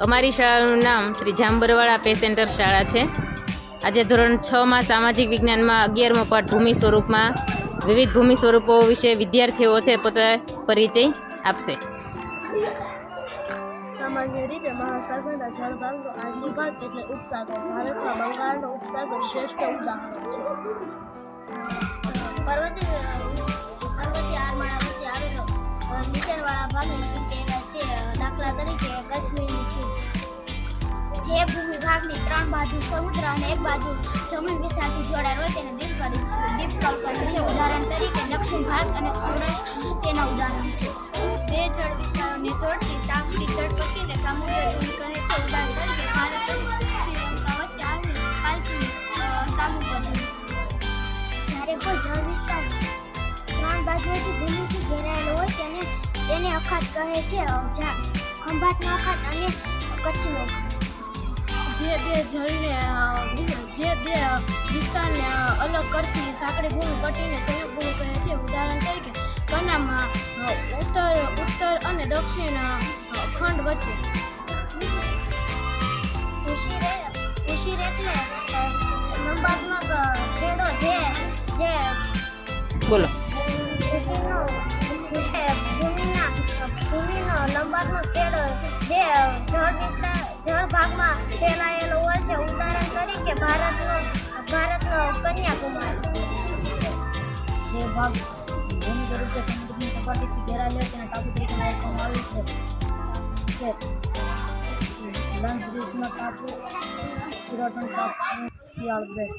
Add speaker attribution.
Speaker 1: અમારી શાળાનું નામ શ્રી જાંબરવાળા પે સેન્ટર શાળા છે। આજે ધોરણ 6માં સામાજિક વિજ્ઞાનમાં 11મો પાઠ ભૂમિ સ્વરૂપમાં વિવિધ ભૂમિ સ્વરૂપો વિશે વિદ્યાર્થીઓ છે પોતે પરિચય આપશે।
Speaker 2: સામાન્ય રીતે મહાસાગરના જળભાગનો આજી ભાગ એટલે ઉપસાગર ભારતમાં બંગાળનો ઉપસાગર શ્રેષ્ઠ ઉદાહરણ છે। પર્વતીય આરમાળા વચ્ચે આવેલો નીચાણવાળા ભાગને શું કહેવાય છે? દાખલા તરીકે કાશ્મીરની ખીણ। જે ભૂમિ ભાગની 3 બાજુ સમુદ્ર અને એક બાજુ જમીન વિસ્તારથી જોડાયેલ હોય તેને દ્વીપકલ્પ છે। ઉદાહરણ તરીકે દક્ષિણ ભારત અને સૌરાષ્ટ્ર તેના ઉદાહરણ છે। બે જળ વિસ્તારોને જોડતી સાગરી જળપટ્ટીને સમુદ્ર ધૂળ કહે છે। ઉદાહરણ તરીકે ભારત અને શ્રીલંકા વચ્ચે આવેલી કાલ્પનિક સામુદ્ર ધૂળ। જ્યારે કોઈ જળ વિસ્તાર 3 બાજુઓથી ભૂમિથી ઘેરાયેલો હોય તેને અખાત કહે છે। ખંભાતનો અખાત અને કચ્છનો અખાત। જે બે વિસ્તારને અલગ કરતી સાંકડી ભૂમિ પટ્ટીને સંયુક્ત ભૂમિ કહે છે। ઉદાહરણ તરીકે કનામાં ઉત્તર અને દક્ષિણ ખંડ વચ્ચે। ઉશીર એટલે લંબાત્મક છેડો જે
Speaker 1: બોલો।
Speaker 2: ભૂમિનો લંબાત્મક છેડો જે જળ ભાગમાં ફેલાયેલો હોય છે। ઉદાહરણ તરીકે ભારતનો કન્યાકુમારી। જે ભાગ ભૂમિ તરીકે સમુદ્રની સપાટીથી ઘેરાયેલો તેને ટાપુ તરીકે ઓળખવામાં આવે છે। લંચ દ્વીપનો ટાપુ, પુરાતન ટાપુ, શિયાળ બેટ।